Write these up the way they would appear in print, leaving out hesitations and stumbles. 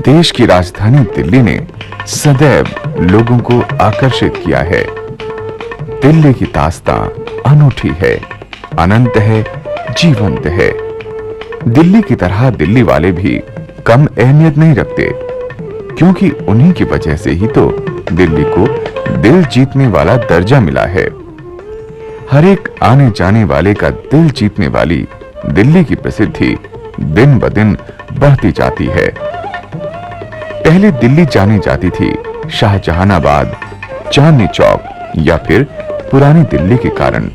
देश की राजधानी दिल्ली ने सदैव लोगों को आकर्षित किया है। दिल्ली की दास्तां अनूठी है, अनंत है, जीवंत है। दिल्ली की तरह दिल्ली वाले भी कम अहमियत नहीं रखते, क्योंकि उन्हीं की वजह से ही तो दिल्ली को दिल जीतने वाला दर्जा मिला है। हर एक आने जाने वाले का दिल जीतने वाली दिल्ली की प्रसिद्धि दिन ब दिन बढ़ती जाती है। पहले दिल्ली जानी जाती थी शाहजहानाबाद, चांदनी चौक या फिर पुरानी दिल्ली के कारण,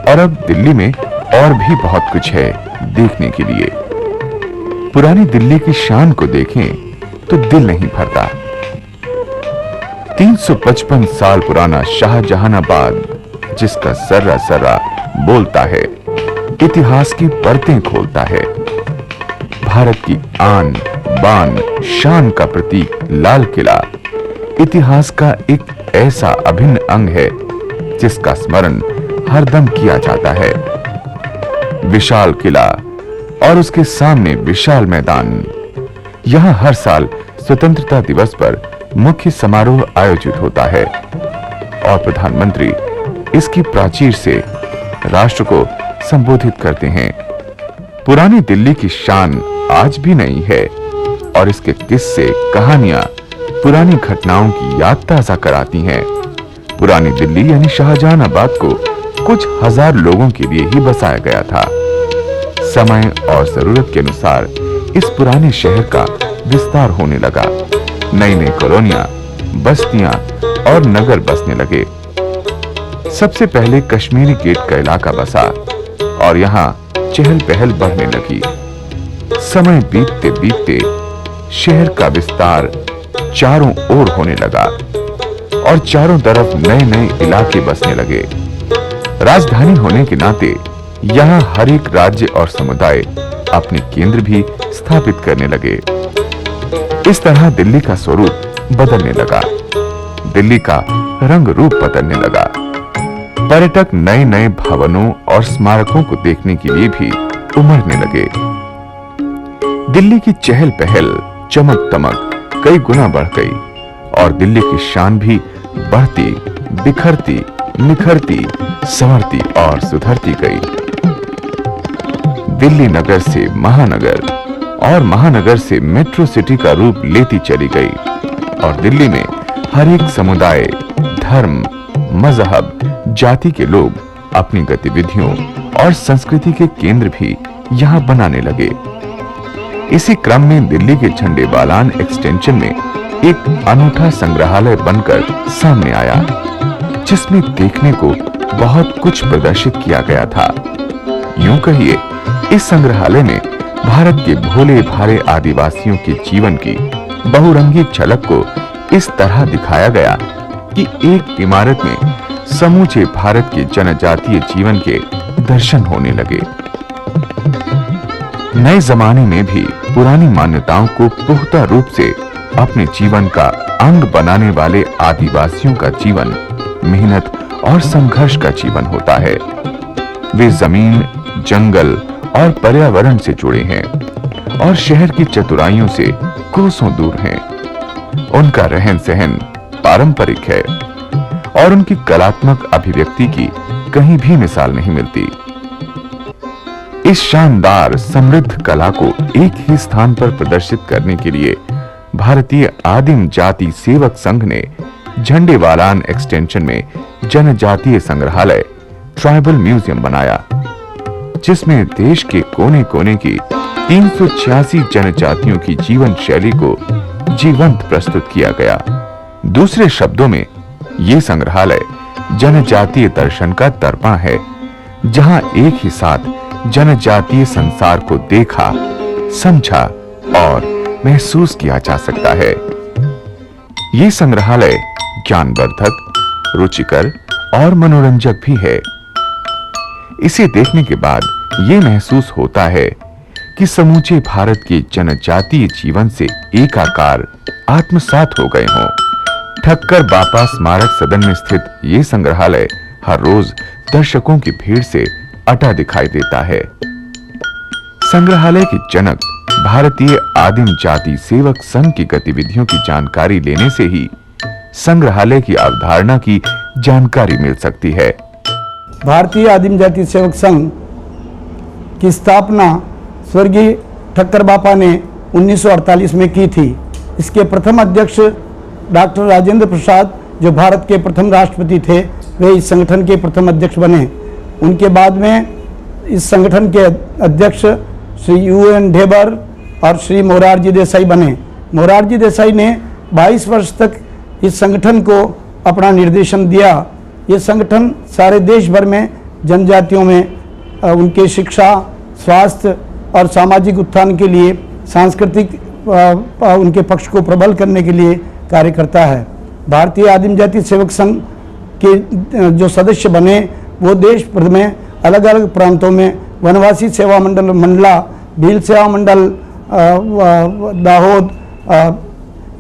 और अब दिल्ली में और भी बहुत कुछ है देखने के लिए। पुरानी दिल्ली की शान को देखें तो दिल नहीं भरता। 355 साल पुराना शाहजहानाबाद, जिसका सर्रा सर्रा बोलता है, इतिहास की परतें खोलता है। भारत की आन बान शान का प्रतीक लाल किला इतिहास का एक ऐसा अभिन्न अंग है जिसका स्मरण हरदम किया जाता है। विशाल किला और उसके सामने विशाल मैदान। यहां हर साल स्वतंत्रता दिवस पर मुख्य समारोह आयोजित होता है और प्रधानमंत्री इसकी प्राचीर से राष्ट्र को संबोधित करते हैं। पुरानी दिल्ली की शान आज भी नहीं है और इसके किस्से, कहानियां पुरानी घटनाओं की याद ताजा कराती हैं। पुरानी दिल्ली यानी शाहजहानाबाद को कुछ हजार लोगों के लिए ही बसाया गया था। समय और जरूरत के अनुसार इस पुराने शहर का विस्तार होने लगा। नई नई कॉलोनियां, बस्तियां और नगर बसने लगे। सबसे पहले कश्मीरी गेट का इलाका बसा और यहाँ चहल पहल बढ़ने लगी। समय बीतते बीतते शहर का विस्तार चारों ओर होने लगा और चारों तरफ नए नए इलाके बसने लगे। राजधानी होने के नाते यहाँ हर एक राज्य और समुदाय अपने केंद्र भी स्थापित करने लगे। इस तरह दिल्ली का स्वरूप बदलने लगा, दिल्ली का रंग रूप बदलने लगा। पर्यटक नए नए भवनों और स्मारकों को देखने के लिए भी उमड़ने लगे। दिल्ली की चहल पहल, चमक दमक कई गुना बढ़ गई और दिल्ली की शान भी बढ़ती, बिखरती, निखरती, संवरती और सुधरती गई। दिल्ली नगर से महानगर और महानगर से मेट्रो सिटी का रूप लेती चली गई और दिल्ली में हर एक समुदाय, धर्म, मजहब, जाति के लोग अपनी गतिविधियों और संस्कृति के केंद्र भी यहाँ बनाने लगे। इसी क्रम में दिल्ली के झंडेवालान एक्सटेंशन में एक अनूठा संग्रहालय बनकर सामने आया, जिसमें देखने को बहुत कुछ प्रदर्शित किया गया था। यूं कहिए, इस संग्रहालय में भारत के भोले भाले आदिवासियों के जीवन की बहुरंगी झलक को इस तरह दिखाया गया कि एक इमारत में समूचे भारत के जनजातीय जीवन के दर्शन होने लगे। नए जमाने में भी पुरानी मान्यताओं को पुख्ता रूप से अपने जीवन का अंग बनाने वाले आदिवासियों का जीवन मेहनत और संघर्ष का जीवन होता है। वे जमीन, जंगल और पर्यावरण से जुड़े हैं और शहर की चतुराइयों से कोसों दूर हैं। उनका रहन सहन पारंपरिक है और उनकी कलात्मक अभिव्यक्ति की कहीं भी मिसाल नहीं मिलती। इस शानदार समृद्ध कला को एक ही स्थान पर प्रदर्शित करने के लिए भारतीय आदिम जाति सेवक संघ ने झंडेवालान एक्सटेंशन में जनजातीय संग्रहालय ट्राइबल म्यूजियम बनाया, जिसमें देश के कोने कोने की 386 जनजातियों की जीवन शैली को जीवंत प्रस्तुत किया गया। दूसरे शब्दों में ये संग्रहालय जनजातीय दर्शन का दर्पण है, जहां एक ही साथ जनजातीय संसार को देखा, समझा और महसूस किया जा सकता है। ये संग्रहालय ज्ञानवर्धक, रुचिकर और मनोरंजक भी है। इसे देखने के बाद ये महसूस होता है कि समूचे भारत के जनजातीय जीवन से एकाकार आत्मसात हो गए हों। ठक्कर बापा स्मारक सदन में स्थित ये संग्रहालय हर रोज दर्शकों की भीड़ से अटा दिखाई देता है। संग्रहालय के जनक भारतीय आदिम जाति सेवक संघ की गतिविधियों की जानकारी लेने से ही संग्रहालय की अवधारणा की जानकारी मिल सकती है। भारतीय आदिम जाति सेवक संघ की स्थापना स्वर्गीय ठक्कर बापा ने 1948 में की थी। इसके प्रथम अध्यक्ष डॉक्टर राजेंद्र प्रसाद, जो भारत के प्रथम राष्ट्रपति थे, वे इस संगठन के प्रथम अध्यक्ष बने। उनके बाद में इस संगठन के अध्यक्ष श्री UN ढेबर और श्री मोरारजी देसाई बने। मोरारजी देसाई ने 22 वर्ष तक इस संगठन को अपना निर्देशन दिया। ये संगठन सारे देश भर में जनजातियों में उनके शिक्षा, स्वास्थ्य और सामाजिक उत्थान के लिए, सांस्कृतिक उनके पक्ष को प्रबल करने के लिए कार्य करता है। भारतीय आदिम जाति सेवक संघ के जो सदस्य बने वो देश भर में अलग अलग प्रांतों में वनवासी सेवा मंडल मंडला, भील सेवा मंडल दाहोद,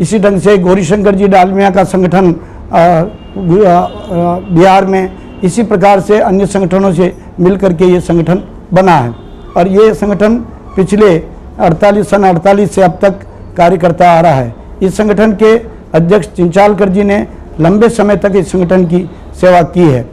इसी ढंग से गौरीशंकर जी डालमिया का संगठन बिहार में, इसी प्रकार से अन्य संगठनों से मिलकर के ये संगठन बना है। और ये संगठन पिछले 48 से अब तक कार्य करता आ रहा है। इस संगठन के अध्यक्ष चिंचालकर जी ने लंबे समय तक इस संगठन की सेवा की है।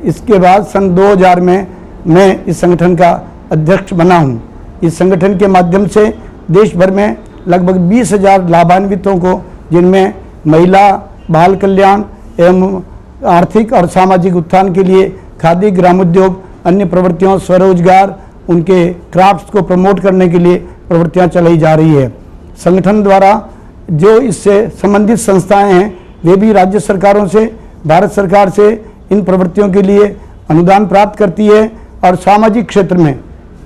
इसके बाद सन 2000 में मैं इस संगठन का अध्यक्ष बना हूँ। इस संगठन के माध्यम से देश भर में लगभग 20,000 लाभान्वितों को, जिनमें महिला, बाल कल्याण एवं आर्थिक और सामाजिक उत्थान के लिए खादी, ग्रामोद्योग, अन्य प्रवृत्तियों, स्वरोजगार, उनके क्राफ्ट्स को प्रमोट करने के लिए प्रवृत्तियां चलाई जा रही है। संगठन द्वारा जो इससे संबंधित संस्थाएं हैं वे भी राज्य सरकारों से, भारत सरकार से इन प्रवृत्तियों के लिए अनुदान प्राप्त करती है। और सामाजिक क्षेत्र में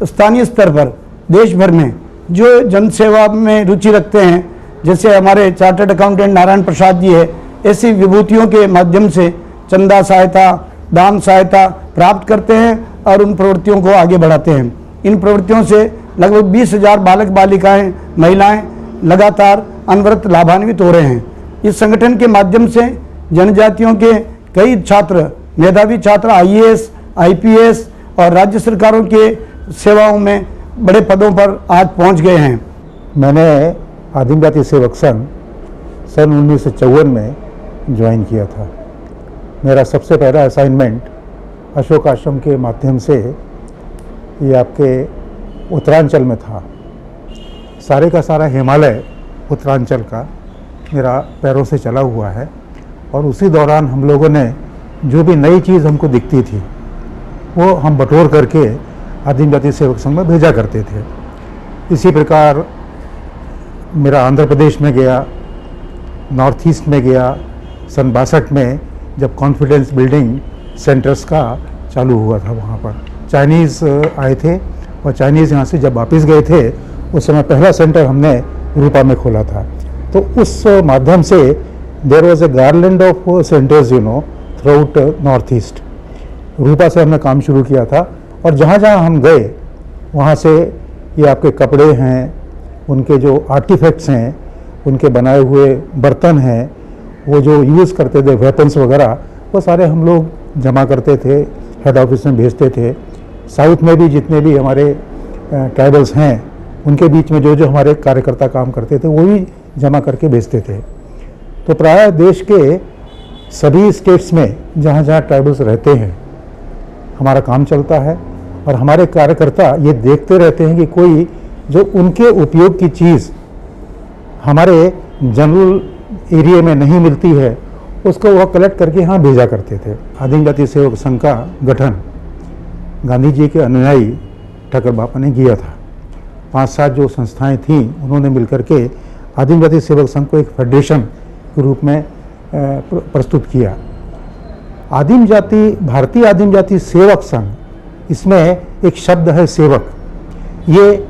स्थानीय स्तर पर देश भर में जो जनसेवा में रुचि रखते हैं, जैसे हमारे चार्टर्ड अकाउंटेंट नारायण प्रसाद जी है, ऐसी विभूतियों के माध्यम से चंदा सहायता, दान सहायता प्राप्त करते हैं और उन प्रवृत्तियों को आगे बढ़ाते हैं। इन प्रवृत्तियों से लगभग 20,000 बालक बालिकाएं, महिलाएं लगातार अनवरत लाभान्वित हो रहे हैं। इस संगठन के माध्यम से जनजातियों के कई छात्र, मेधावी छात्र IAS, IPS और राज्य सरकारों के सेवाओं में बड़े पदों पर आज पहुंच गए हैं। मैंने आदिम जाति सेवक संघ सन 1954 में ज्वाइन किया था। मेरा सबसे पहला असाइनमेंट अशोक आश्रम के माध्यम से ये आपके उत्तरांचल में था। सारे का सारा हिमालय उत्तरांचल का मेरा पैरों से चला हुआ है और उसी दौरान हम लोगों ने जो भी नई चीज़ हमको दिखती थी वो हम बटोर करके आदिम जाति सेवक संघ में भेजा करते थे। इसी प्रकार मेरा आंध्र प्रदेश में गया, नॉर्थ ईस्ट में गया। सन 62 में जब कॉन्फिडेंस बिल्डिंग सेंटर्स का चालू हुआ था, वहाँ पर चाइनीज़ आए थे और चाइनीज़ यहाँ से जब वापस गए थे उस समय पहला सेंटर हमने रूपा में खोला था। तो उस माध्यम से there was a garland of centres throughout north east. Rupa से हमने काम शुरू किया था और जहाँ जहाँ हम गए वहाँ से ये आपके कपड़े हैं, उनके जो आर्टिफैक्ट्स हैं, उनके बनाए हुए बर्तन हैं, वो जो यूज़ करते थे वेपन्स वगैरह, वो सारे हम लोग जमा करते थे, हेड ऑफिस में भेजते थे। साउथ में भी जितने भी हमारे ट्राइबल्स हैं उनके बीच में जो जो हमारे कार्यकर्ता काम करते थे वो भी जमा करके भेजते थे। तो प्रायः देश के सभी स्टेट्स में जहाँ जहाँ ट्राइबल्स रहते हैं हमारा काम चलता है और हमारे कार्यकर्ता ये देखते रहते हैं कि कोई जो उनके उपयोग की चीज़ हमारे जनरल एरिया में नहीं मिलती है उसको वह कलेक्ट करके यहाँ भेजा करते थे। आदिम जाति सेवक संघ का गठन गांधी जी के अनुयायी ठक्कर बापा ने किया था। 5-7 जो संस्थाएं थीं उन्होंने मिलकर के आदिम जाति सेवक संघ को एक फेडरेशन के रूप में प्रस्तुत किया। आदिम जाति, भारतीय आदिम जाति सेवक संघ, इसमें एक शब्द है सेवक। ये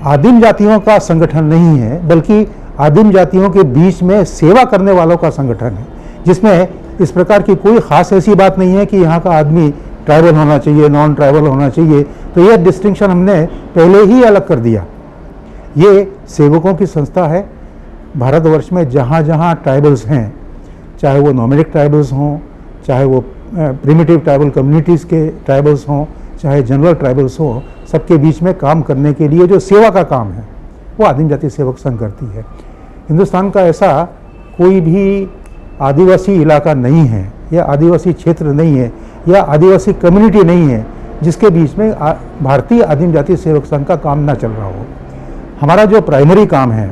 आदिम जातियों का संगठन नहीं है बल्कि आदिम जातियों के बीच में सेवा करने वालों का संगठन है, जिसमें इस प्रकार की कोई ख़ास ऐसी बात नहीं है कि यहाँ का आदमी ट्राइबल होना चाहिए, नॉन ट्राइबल होना चाहिए। तो यह डिस्टिंक्शन हमने पहले ही अलग कर दिया। ये सेवकों की संस्था है। भारतवर्ष में जहाँ जहाँ ट्राइबल्स हैं, चाहे वो नॉमेडिक ट्राइबल्स हों, चाहे वो प्रिमिटिव ट्राइबल कम्युनिटीज़ के ट्राइबल्स हों, चाहे जनरल ट्राइबल्स हों, सबके बीच में काम करने के लिए जो सेवा का काम है वो आदिम जाति सेवक संघ करती है। हिंदुस्तान का ऐसा कोई भी आदिवासी इलाका नहीं है या आदिवासी क्षेत्र नहीं है या आदिवासी कम्युनिटी नहीं है जिसके बीच में भारतीय आदिम जाति सेवक संघ का काम ना चल रहा हो। हमारा जो प्राइमरी काम है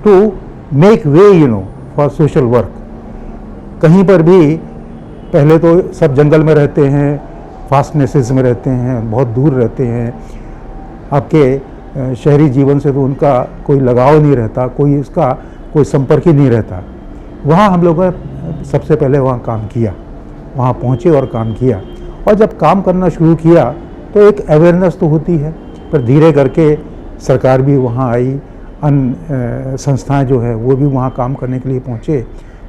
to make way for social work. कहीं पर भी पहले तो सब जंगल में रहते हैं, फास्टनेसेस में रहते हैं, बहुत दूर रहते हैं, आपके शहरी जीवन से तो उनका कोई लगाव नहीं रहता, कोई संपर्क ही नहीं रहता। वहाँ हम लोगों ने सबसे पहले वहाँ काम किया, वहाँ पहुँचे और काम किया। और जब काम करना शुरू किया तो एक अवेयरनेस तो होती है, पर धीरे करके सरकार भी वहाँ आई, अन्य संस्थाएं जो है वो भी वहाँ काम करने के लिए पहुँचे।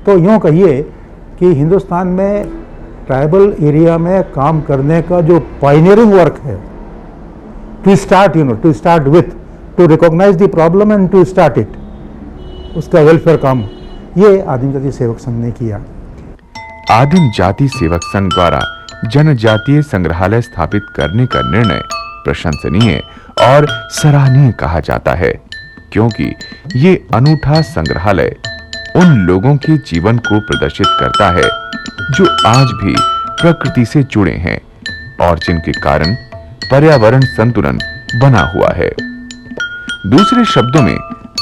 तो यूँ कहिए कि हिंदुस्तान में ट्राइबल एरिया में काम करने का जो पायनियरिंग वर्क है, to start with, to recognise the problem and to start it, उसका वेलफेयर काम, ये आदिम जाति सेवक संघ ने किया। आदिम जाति सेवक संघ द्वारा जनजातीय संग्रहालय स्थापित करने का निर्णय प्रशंसनीय और सराहनीय कहा जाता है, क्योंकि ये अनूठा संग्रहालय उन लोगों के जीवन को प्रदर्शित करता है जो आज भी प्रकृति से जुड़े हैं और जिनके कारण पर्यावरण संतुलन बना हुआ है। दूसरे शब्दों में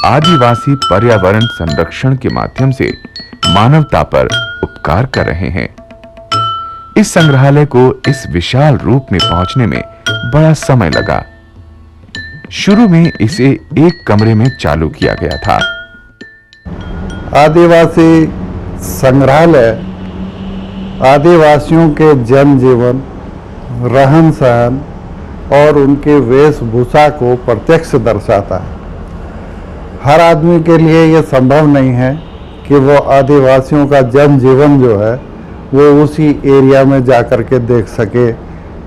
आदिवासी पर्यावरण संरक्षण के माध्यम से मानवता पर उपकार कर रहे हैं। इस संग्रहालय को इस विशाल रूप में पहुंचने में बड़ा समय लगा। शुरू में इसे एक कमरे में चालू किया गया था। आदिवासी संग्रहालय आदिवासियों के जनजीवन, रहन सहन और उनके वेशभूषा को प्रत्यक्ष दर्शाता है। हर आदमी के लिए यह संभव नहीं है कि वो आदिवासियों का जनजीवन जो है वो उसी एरिया में जाकर के देख सके।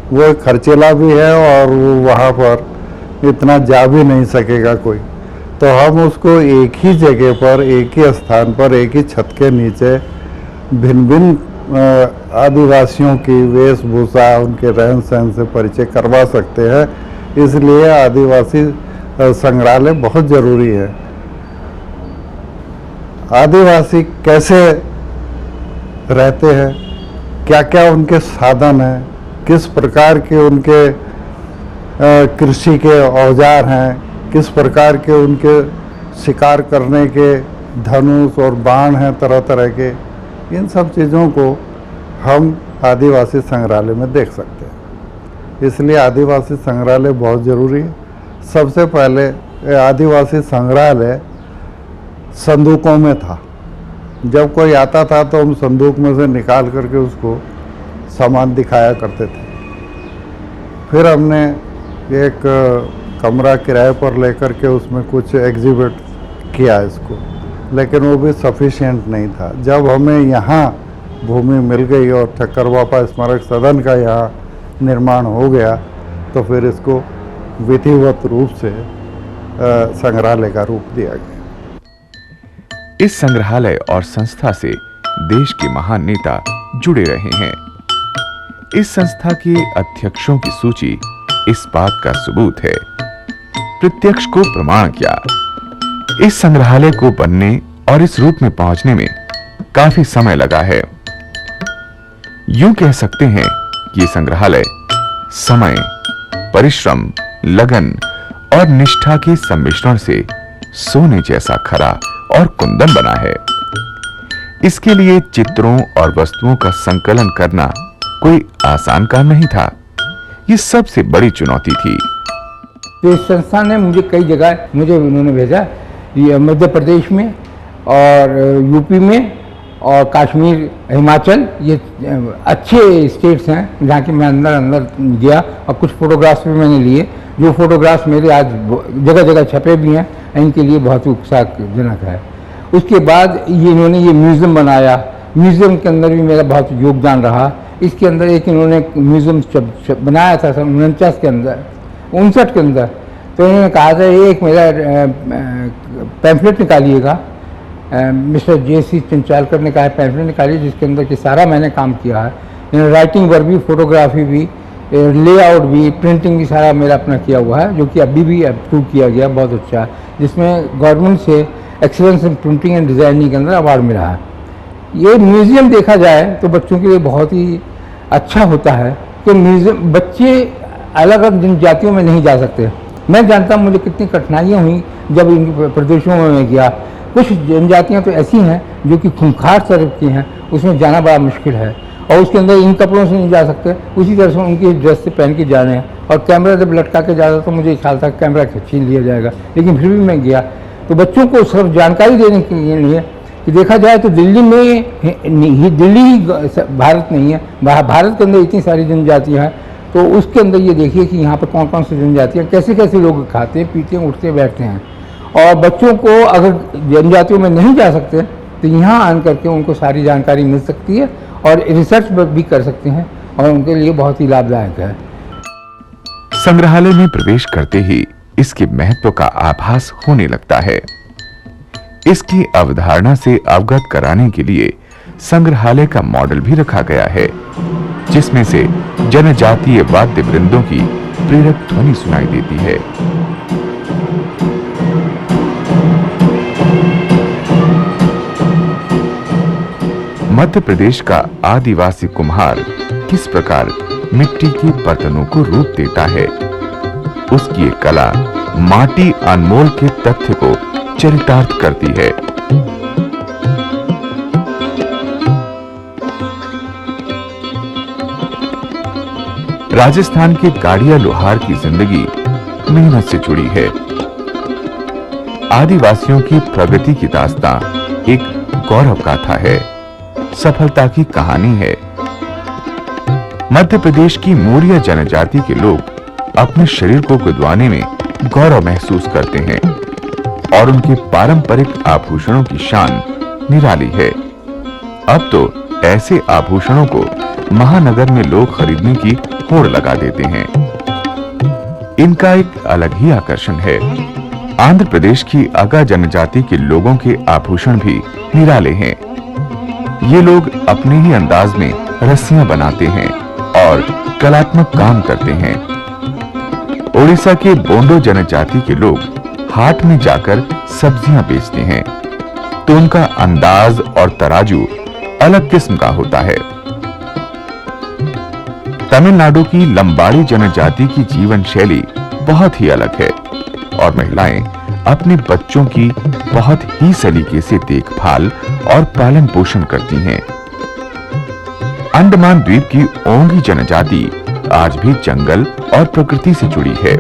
वो खर्चीला भी है और वो वहाँ पर इतना जा भी नहीं सकेगा कोई। तो हम उसको एक ही जगह पर, एक ही स्थान पर, एक ही छत के नीचे भिन्न भिन्न आदिवासियों की वेशभूषा, उनके रहन सहन से परिचय करवा सकते हैं। इसलिए आदिवासी संग्रहालय बहुत ज़रूरी है। आदिवासी कैसे रहते हैं, क्या क्या उनके साधन हैं, किस प्रकार के उनके कृषि के औजार हैं, किस प्रकार के उनके शिकार करने के धनुष और बाण हैं तरह तरह के, इन सब चीज़ों को हम आदिवासी संग्रहालय में देख सकते हैं। इसलिए आदिवासी संग्रहालय बहुत ज़रूरी है। सबसे पहले आदिवासी संग्रहालय संदूकों में था। जब कोई आता था तो हम संदूक में से निकाल करके उसको सामान दिखाया करते थे। फिर हमने एक कमरा किराए पर लेकर के उसमें कुछ एग्जिबिट किया इसको, लेकिन वो भी सफिशिएंट नहीं था। जब हमें यहाँ भूमि मिल गई और ठक्कर बापा स्मारक सदन का यहाँ निर्माण हो गया तो फिर इसको विधिवत रूप से संग्रहालय का रूप दिया गया। इस संग्रहालय और संस्था से देश के महान नेता जुड़े रहे हैं। इस संस्था के अध्यक्षों की सूची इस बात का सबूत है। प्रत्यक्ष को प्रमाण क्या, इस संग्रहालय को बनने और इस रूप में पहुंचने में काफी समय लगा है। यूं कह सकते हैं कि यह संग्रहालय समय, परिश्रम, लगन और निष्ठा के सम्मिश्रण से सोने जैसा खरा और कुंदन बना है। इसके लिए चित्रों और वस्तुओं का संकलन करना कोई आसान काम नहीं था। ये सबसे बड़ी चुनौती थी। तो इस संस्था ने मुझे कई जगह उन्होंने भेजा, ये मध्य प्रदेश में और यूपी में और कश्मीर, हिमाचल, ये अच्छे स्टेट्स हैं जहाँ कि मैं अंदर गया और कुछ फोटोग्राफ्स भी मैंने लिए। जो फोटोग्राफ्स मेरे आज जगह जगह छपे भी हैं, इनके लिए बहुत ही उत्साहजनक है। उसके बाद इन्होंने ये म्यूज़ियम बनाया। म्यूज़ियम के अंदर भी मेरा बहुत योगदान रहा। इसके अंदर एक इन्होंने म्यूज़ियम बनाया था सन 59 के अंदर, 59 के अंदर। तो इन्होंने कहा था एक मेरा पैम्फलेट निकालिएगा। Mister J.C. चंचालकर ने कहा पैम्फलेट निकालिए जिसके अंदर कि सारा मैंने काम किया है। इन्होंने राइटिंग वर्क भी, फोटोग्राफी भी, लेआउट भी, प्रिंटिंग भी सारा मेरा अपना किया हुआ है, जो कि अभी भी अप्रूव किया गया, बहुत अच्छा है, जिसमें गवर्नमेंट से excellence in printing and designing के अंदर अवार्ड मिला है। ये म्यूज़ियम देखा जाए तो बच्चों के लिए बहुत ही अच्छा होता है कि म्यूज़ियम, बच्चे अलग अलग जनजातियों में नहीं जा सकते। मैं जानता हूँ मुझे कितनी कठिनाइयाँ हुई जब इन प्रदेशों में मैं गया। कुछ जनजातियाँ तो ऐसी हैं जो कि खूंखार तरफ की हैं, उसमें जाना बड़ा मुश्किल है, और उसके अंदर इन कपड़ों से नहीं जा सकते, उसी तरह से उनकी ड्रेस से पहन के जाने हैं। और कैमरा जब लटका के जाता तो मुझे ख्याल था कैमरा छीन लिया जाएगा, लेकिन फिर भी मैं गया। तो बच्चों को सिर्फ जानकारी देने के लिए कि देखा जाए तो दिल्ली में दिल्ली ही भारत नहीं है, भारत के अंदर इतनी सारी जनजातियाँ हैं, तो उसके अंदर ये देखिए कि यहाँ पर कौन कौन सी जनजातियाँ, कैसे कैसे लोग खाते पीते उठते बैठते हैं। और बच्चों को अगर जनजातियों में नहीं जा सकते तो यहाँ आन करके उनको सारी जानकारी मिल सकती है और रिसर्च भी कर सकते हैं, और उनके लिए बहुत ही लाभदायक है। संग्रहालय में प्रवेश करते ही इसके महत्व का आभास होने लगता है। इसकी अवधारणा से अवगत कराने के लिए संग्रहालय का मॉडल भी रखा गया है, जिसमें से जनजातीय वाद्य वृंदों की प्रेरक ध्वनि सुनाई देती है। मध्य प्रदेश का आदिवासी कुम्हार किस प्रकार मिट्टी के बर्तनों को रूप देता है, उसकी ये कला माटी अनमोल के तथ्य को चरितार्थ करती है। राजस्थान के गाड़िया लोहार की जिंदगी मेहनत से जुड़ी है। आदिवासियों की प्रगति की दास्तां एक गौरव गाथा है, सफलता की कहानी है। मध्य प्रदेश की मोरिया जनजाति के लोग अपने शरीर को गुदवाने में गौरव महसूस करते हैं और उनके पारंपरिक आभूषणों की शान निराली है। अब तो ऐसे आभूषणों को महानगर में लोग खरीदने की होड़ लगा देते हैं। इनका एक अलग ही आकर्षण है। आंध्र प्रदेश की अगा जनजाति के लोगों के आभूषण भी निराले हैं। ये लोग अपने ही अंदाज में रस्सियां बनाते हैं और कलात्मक काम करते हैं। ओडिशा के बोंडो जनजाति के लोग हाट में जाकर सब्जियां बेचते हैं, तो उनका अंदाज और तराजू अलग किस्म का होता है। तमिलनाडु की लंबाड़ी जनजाति की जीवन शैली बहुत ही अलग है और महिलाएं अपने बच्चों की बहुत ही सलीके से देखभाल और पालन पोषण करती हैं। अंडमान द्वीप की ओंगी जनजाति आज भी जंगल और प्रकृति से जुड़ी है।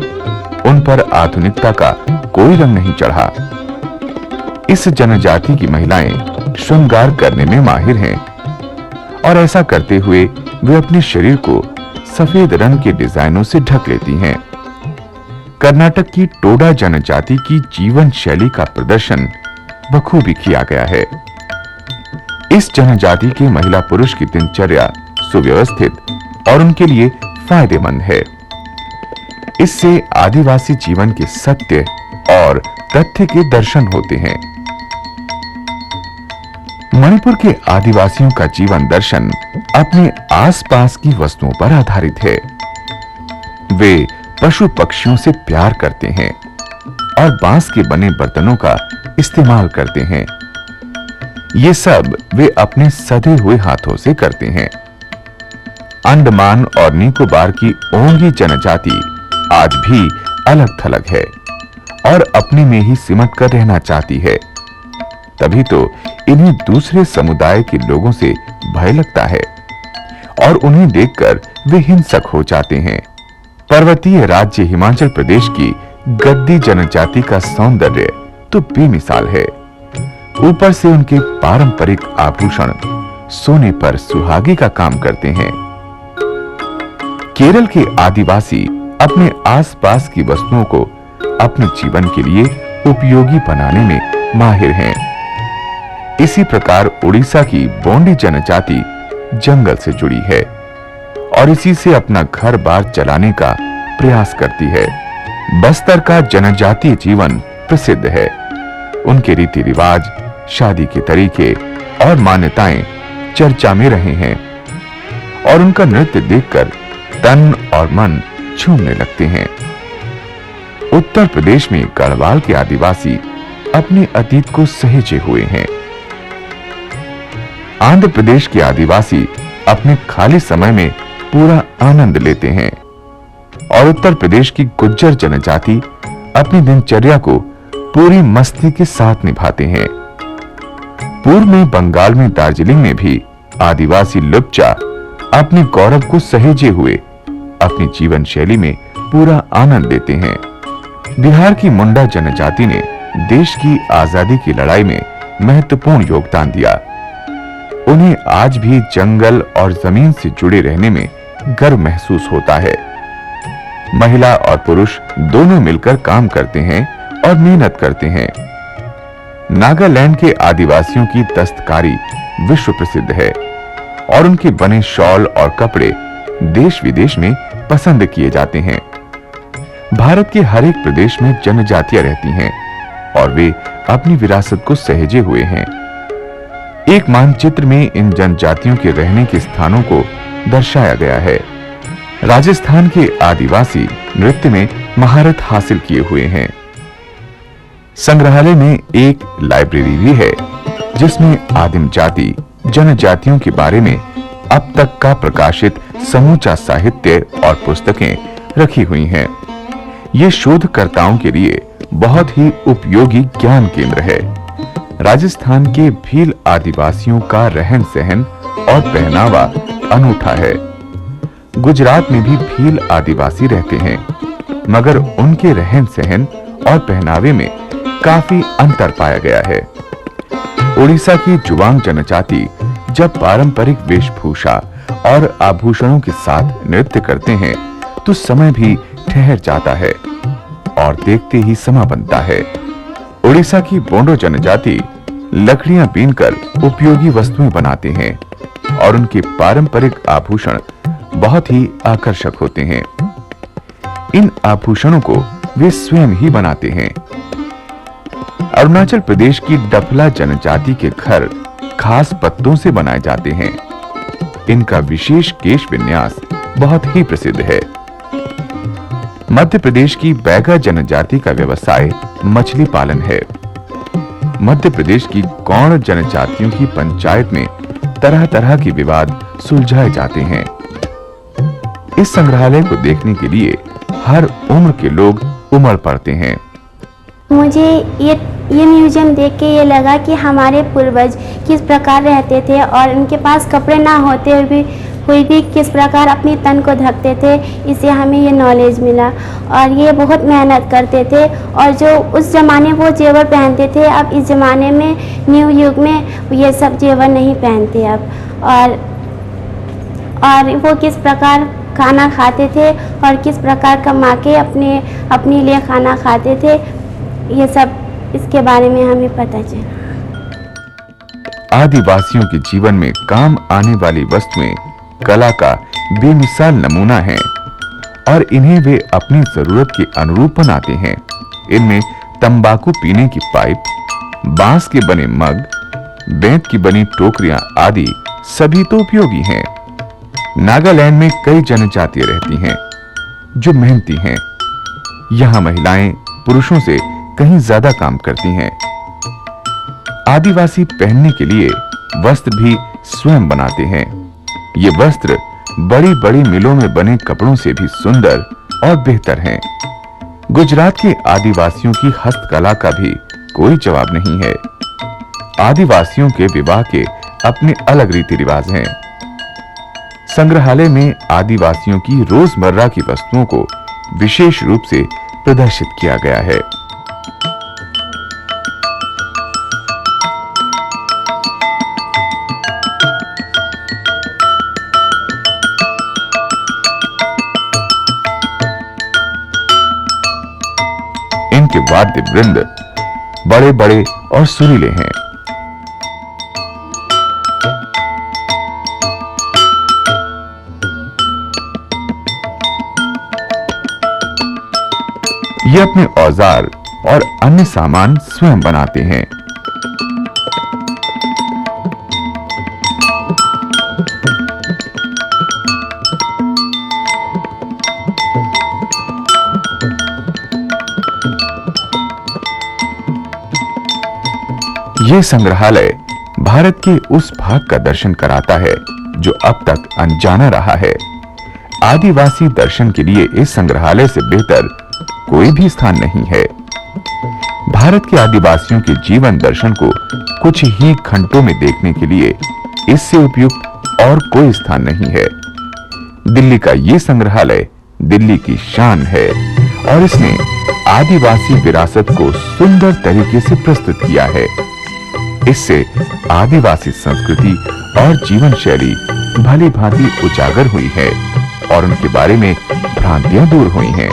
उन पर आधुनिकता का कोई रंग नहीं चढ़ा। इस जनजाति की महिलाएं श्रृंगार करने में माहिर हैं और ऐसा करते हुए वे अपने शरीर को सफेद रंग के डिजाइनों से ढक लेती हैं। कर्नाटक की टोडा जनजाति की जीवन शैली का प्रदर्शन बखूबी किया गया है। इस जनजाति के महिला पुरुष की दिनचर्या सुव्यवस्थित और उनके लिए फायदेमंद है। इससे आदिवासी जीवन के सत्य और तथ्य के दर्शन होते हैं। मणिपुर के आदिवासियों का जीवन दर्शन अपने आसपास की वस्तुओं पर आधारित है। वे पशु पक्षियों से प्यार करते हैं और बांस के बने बर्तनों का इस्तेमाल करते हैं। ये सब वे अपने सधे हुए हाथों से करते हैं। अंडमान और निकोबार की ओंगी जनजाति आज भी अलग थलग है और अपने में ही सिमट कर रहना चाहती है। तभी तो इन्हें दूसरे समुदाय के लोगों से भय लगता है और उन्हें देखकर वे हिंसक हो जाते हैं। पर्वतीय राज्य हिमाचल प्रदेश की गद्दी जनजाति का सौंदर्य तो बेमिसाल है। ऊपर से उनके पारंपरिक आभूषण सोने पर सुहागे का काम करते हैं। केरल के आदिवासी अपने आसपास की वस्तुओं को अपने जीवन के लिए उपयोगी बनाने में माहिर हैं। इसी प्रकार उड़ीसा की बोंडी जनजाति जंगल से जुड़ी है और इसी से अपना घर बार चलाने का प्रयास करती है। बस्तर का जनजातीय जीवन प्रसिद्ध है। उनके रीति रिवाज, शादी के तरीके और मान्यताएं चर्चा में रहे हैं और उनका नृत्य देखकर तन और मन झूमने लगते हैं। उत्तर प्रदेश में गढ़वाल के आदिवासी अपने अतीत को सहेजे हुए हैं। आंध्र प्रदेश के आदिवासी अपने खाली समय में पूरा आनंद लेते हैं और उत्तर प्रदेश की गुज्जर जनजाति अपनी दिनचर्या को पूरी मस्ती के साथ निभाते हैं। पूर्व में बंगाल में दार्जिलिंग में भी आदिवासी लुप्चा अपने गौरव को सहेजे हुए अपनी जीवन शैली में पूरा आनंद लेते हैं। बिहार की मुंडा जनजाति ने देश की आजादी की लड़ाई में महत्वपूर्ण योगदान दिया। उन्हें आज भी जंगल और जमीन से जुड़े रहने में गर्व महसूस होता है। महिला और पुरुष दोनों मिलकर काम करते हैं और मेहनत करते हैं। नागालैंड के आदिवासियों की दस्तकारी विश्व प्रसिद्ध है और उनके बने शॉल और कपड़े देश विदेश में पसंद किए जाते हैं। भारत के हर एक प्रदेश में जनजातियां रहती हैं और वे अपनी विरासत को सहेजे हुए हैं। एक मानचित्र में इन जनजातियों के रहने के स्थानों को दर्शाया गया है। राजस्थान के आदिवासी नृत्य में महारत हासिल किए हुए हैं। संग्रहालय में एक लाइब्रेरी भी है जिसमें आदिम जाति जनजातियों के बारे में अब तक का प्रकाशित समूचा साहित्य और पुस्तकें रखी हुई हैं। ये शोधकर्ताओं के लिए बहुत ही उपयोगी ज्ञान केंद्र है। राजस्थान के भील आदिवासियों का रहन सहन और पहनावा अनूठा है। गुजरात में भी भील आदिवासी रहते हैं, मगर उनके रहन सहन और पहनावे में काफी अंतर पाया गया है। ओडिशा की जुवांग जनजाति जब पारंपरिक वेशभूषा और आभूषणों के साथ नृत्य करते हैं तो समय भी ठहर जाता है और देखते ही समा बनता है। ओडिशा की बोंडो जनजाति लकड़ियां बीनकर उपयोगी वस्तुएं बनाते हैं और उनके पारंपरिक आभूषण बहुत ही आकर्षक होते हैं। इन आभूषणों को वे स्वयं ही बनाते हैं। अरुणाचल प्रदेश की डफला जनजाति के घर खास पत्तों से बनाए जाते हैं। इनका विशेष केश विन्यास बहुत ही प्रसिद्ध है। मध्य प्रदेश की बैगा जनजाति का व्यवसाय मछली पालन है। मध्य प्रदेश की गौड़ जनजातियों की पंचायत में तरह तरह के विवाद सुलझाए जाते हैं। इस संग्रहालय को देखने के लिए हर उम्र के लोग उमड़ पड़ते हैं। मुझे ये म्यूजियम देख के ये लगा कि हमारे पूर्वज किस प्रकार रहते थे और उनके पास कपड़े ना होते हुए भी किस प्रकार अपनी तन को ढकते थे। इससे हमें ये नॉलेज मिला और ये बहुत मेहनत करते थे और जो उस ज़माने वो जेवर पहनते थे, अब इस ज़माने में न्यू युग में ये सब जेवर नहीं पहनते अब। और वो किस प्रकार खाना खाते थे और किस प्रकार कमा के अपने लिए खाना खाते थे, ये सब इसके बारे में हमें पता चला। आदिवासियों के जीवन में काम आने वाली वस्तुएं कला का बेमिसाल नमूना हैं और इन्हें वे अपनी जरूरत के अनुरूप बनाते हैं। इनमें तंबाकू पीने की पाइप, बांस के बने मग, बेंत की बनी टोकरियां आदि सभी तो उपयोगी हैं। नागालैंड में कई जनजातियां रहती हैं जो मेहनती हैं। यहां महिलाएं पुरुषों से कहीं ज्यादा काम करती हैं। आदिवासी पहनने के लिए वस्त्र भी स्वयं बनाते हैं। ये वस्त्र बड़ी बड़ी मिलों में बने कपड़ों से भी सुंदर और बेहतर हैं। गुजरात के आदिवासियों की हस्तकला का भी कोई जवाब नहीं है। आदिवासियों के विवाह के अपने अलग रीति रिवाज हैं। संग्रहालय में आदिवासियों की रोजमर्रा की वस्तुओं को विशेष रूप से प्रदर्शित किया गया है। इनके वाद्य वृंद बड़े बड़े और सुरीले हैं। ये अपने औजार और अन्य सामान स्वयं बनाते हैं। ये संग्रहालय भारत के उस भाग का दर्शन कराता है जो अब तक अनजाना रहा है। आदिवासी दर्शन के लिए इस संग्रहालय से बेहतर कोई भी स्थान नहीं है। भारत के आदिवासियों के जीवन दर्शन को कुछ ही घंटों में देखने के लिए इससे उपयुक्त और कोई स्थान नहीं है। दिल्ली का ये संग्रहालय दिल्ली की शान है और इसने आदिवासी विरासत को सुंदर तरीके से प्रस्तुत किया है। इससे आदिवासी संस्कृति और जीवन शैली भली भांति उजागर हुई है और उनके बारे में भ्रांतियां दूर हुई हैं।